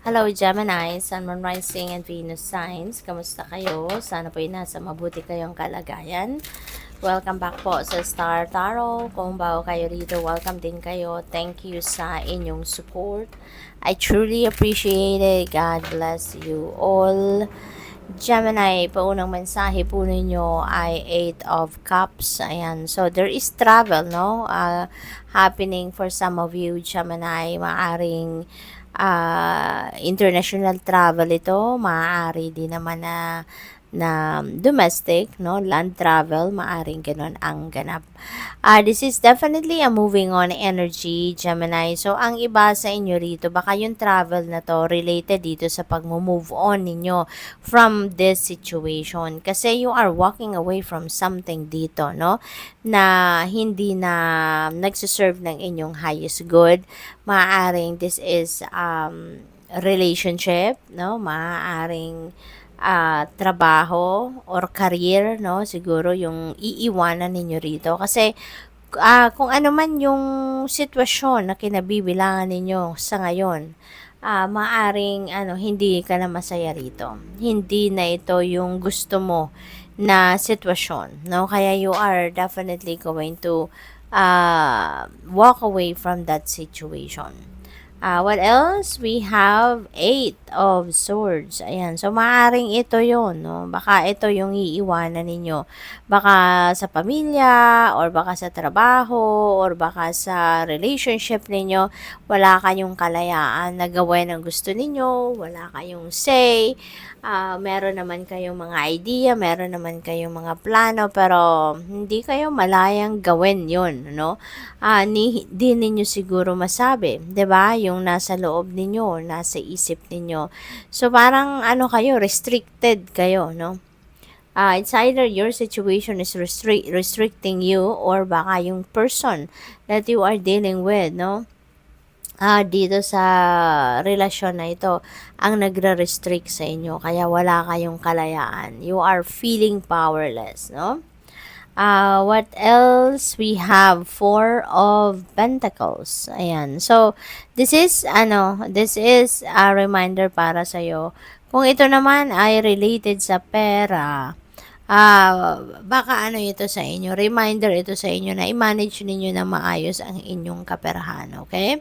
Hello Gemini, Sun, Moon, Rising, and Venus signs. Kamusta kayo? Sana po nasa mabuti kayong kalagayan. Welcome back po sa Star Tarot. Kung bago kayo rito, welcome din kayo. Thank you sa inyong support. I truly appreciate it. God bless you all. Gemini, paunang mensahe po ninyo ay 8 of Cups. Ayan. So, there is travel, no? Happening for some of you, Gemini. Maaring international travel ito. Maaari din naman na domestic, no? Land travel, maaring ganon ang ganap. This is definitely a moving on energy, Gemini. So, ang iba sa inyo rito, baka yung travel na to related dito sa pag-move on ninyo from this situation. Kasi you are walking away from something dito, no? Na hindi na nagsiserve ng inyong highest good. Maaaring this is relationship, no? Maaaring trabaho or career, no? Siguro yung iiwanan ninyo rito. Kasi kung ano man yung sitwasyon na kinabibilangan ninyo sa ngayon, maaring hindi ka na masaya rito. Hindi na ito yung gusto mo na sitwasyon, no? Kaya you are definitely going to walk away from that situation. What else? We have 8 of Swords. Ayan. So, maaaring ito yon, no? Baka ito yung iiwanan ninyo. Baka sa pamilya, or baka sa trabaho, or baka sa relationship ninyo, wala kayong kalayaan na gawin ang gusto ninyo, wala kayong say, meron naman kayong mga idea, meron naman kayong mga plano, pero hindi kayo malayang gawin yon, no? Di ninyo siguro masabi, 'di ba? Yung nasa loob ninyo, nasa isip ninyo. So parang kayo, restricted kayo, no? It's either your situation is restricting you, or baka yung person that you are dealing with, no? Dito sa relasyon na ito ang nagre-restrict sa inyo, kaya wala kayong kalayaan. You are feeling powerless, no? What else? We have 4 of Pentacles. Ayan. So, this is a reminder para sa'yo. Kung ito naman ay related sa pera, baka ito sa inyo, reminder ito sa inyo na i-manage ninyo na maayos ang inyong kaperahan, okay?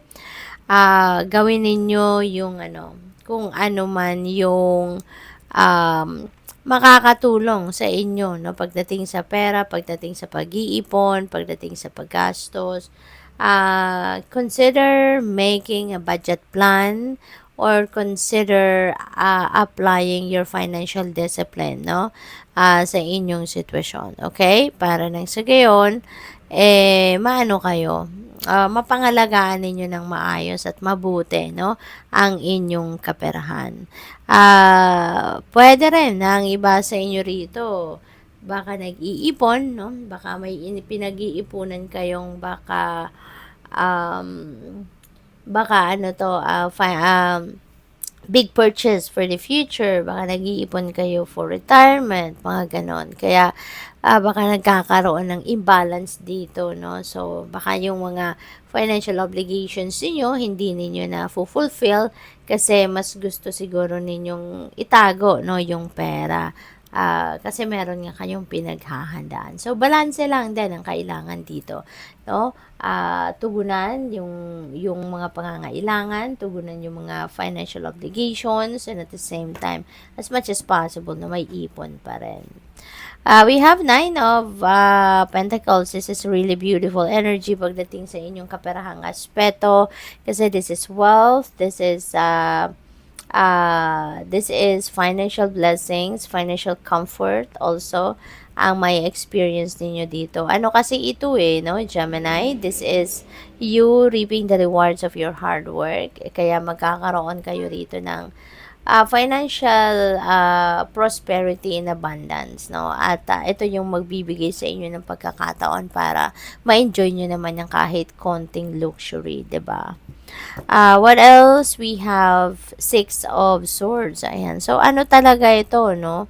Gawin ninyo yung kung ano man yung makakatulong sa inyo, no? Pagdating sa pera, pagdating sa pag-iipon, pagdating sa paggastos. Consider making a budget plan, or consider applying your financial discipline, no? Sa inyong sitwasyon, okay? Para nang sa gayon, maano kayo, mapangalagaan ninyo ng maayos at mabuti, no? Ang inyong kaperahan. Pwede rin ang iba sa inyo rito, baka nag-iipon, no? Baka may pinag-iipunan kayong baka big purchase for the future, baka nag-iipon kayo for retirement, mga ganon. Kaya baka nagkakaroon ng imbalance dito, no? So, baka yung mga financial obligations niyo hindi niyo na fulfill kasi mas gusto siguro ninyong itago, no, yung pera. Kasi meron nga kayong pinaghahandaan. So, balanse lang din ang kailangan dito, no? Tugunan yung mga pangangailangan, tugunan yung mga financial obligations, and at the same time, as much as possible na may ipon pa rin. We have 9 of Pentacles. This is really beautiful energy pagdating sa inyong kaperahang aspeto, kasi this is wealth, this is financial blessings, financial comfort also ang may experience ninyo dito. Ano kasi ito no, Gemini? This is you reaping the rewards of your hard work. Kaya magkakaroon kayo rito ng financial prosperity and abundance, no? At ito yung magbibigay sa inyo ng pagkakataon para ma-enjoy nyo naman yung kahit konting luxury, 'di ba? What else? We have 6 of Swords. Ayan. So, ano talaga ito, no?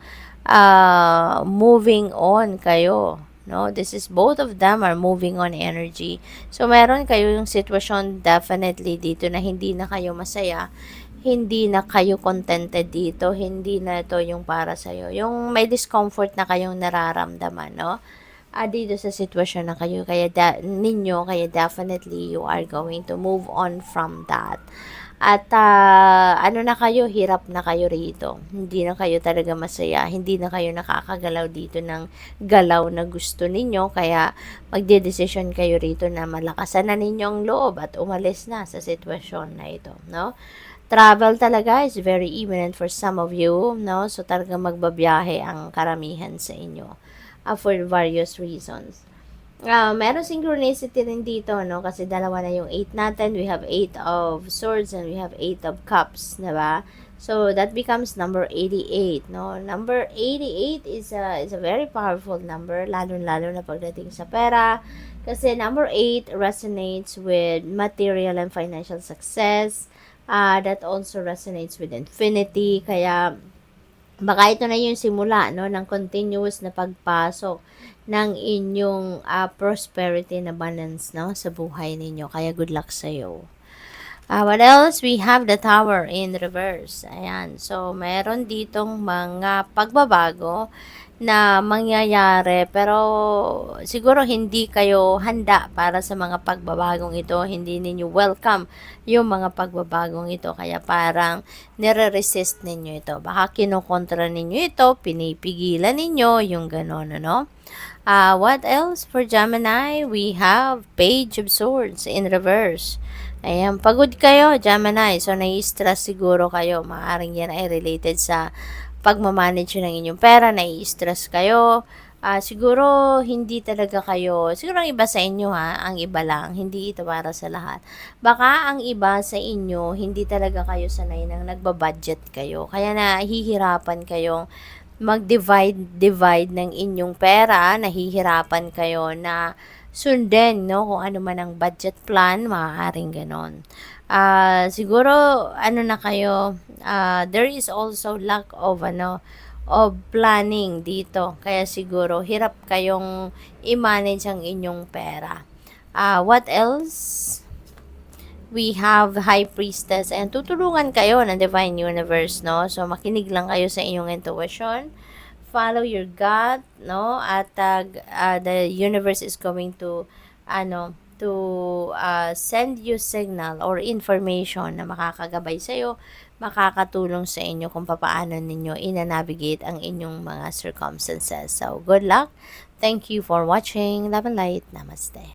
Moving on kayo. No? This is, both of them are moving on energy. So, meron kayo yung sitwasyon definitely dito na hindi na kayo masaya. hindi na kayo contented dito, hindi na ito yung para sa'yo. Yung may discomfort na kayong nararamdaman, no? Dito sa sitwasyon na kayo, kaya definitely you are going to move on from that. At ano na kayo, hirap na kayo rito. Hindi na kayo talaga masaya. Hindi na kayo nakakagalaw dito ng galaw na gusto ninyo. Kaya magdedesisyon kayo rito na malakasan na ninyong loob at umalis na sa sitwasyon na ito. No? Travel talaga is very imminent for some of you. No? So talaga magbabiyahe ang karamihan sa inyo for various reasons. Meron synchronicity rin dito, no? Kasi dalawa na yung 8 natin. We have 8 of swords and we have 8 of cups, diba? So, that becomes number 88, no? Number 88 is a very powerful number, lalo-lalo na pagdating sa pera. Kasi number 8 resonates with material and financial success. That also resonates with infinity. Kaya, baka ito na yung simula, no, ng continuous na pagpasok ng inyong prosperity and abundance, no, sa buhay ninyo. Kaya good luck sa iyo. What else? We have the Tower in reverse. Ayan. So, meron ditong mga pagbabago na mangyayari, pero siguro hindi kayo handa para sa mga pagbabagong ito. Hindi ninyo welcome yung mga pagbabagong ito. Kaya parang nire-resist ninyo ito. Baka kinukontra ninyo ito, pinipigilan ninyo, yung gano'n, ano? What else for Gemini? We have Page of Swords in reverse. Ayan, pagod kayo, Gemini. So, nai-stress siguro kayo. Maaring yan ay related sa pagmamanage ng inyong pera, nai-stress kayo. Siguro, hindi talaga kayo, siguro ang iba sa inyo ang iba lang, hindi ito para sa lahat. Baka ang iba sa inyo, hindi talaga kayo sanay nang nagbabudget kayo. Kaya nahihirapan kayong mag-divide ng inyong pera, nahihirapan kayo na sundin, no, kung ano man ang budget plan, maaaring ganon. Siguro, ano na kayo, there is also lack of, of planning dito. Kaya siguro, hirap kayong i-manage ang inyong pera. What else? We have High Priestess and tutulungan kayo ng Divine Universe, no? So, makinig lang kayo sa inyong intuition. Follow your gut, no? At the universe is going to, send you signal or information na makakagabay sa'yo, makakatulong sa inyo kung paano ninyo ina-navigate ang inyong mga circumstances. So, good luck. Thank you for watching. Love and light. Namaste.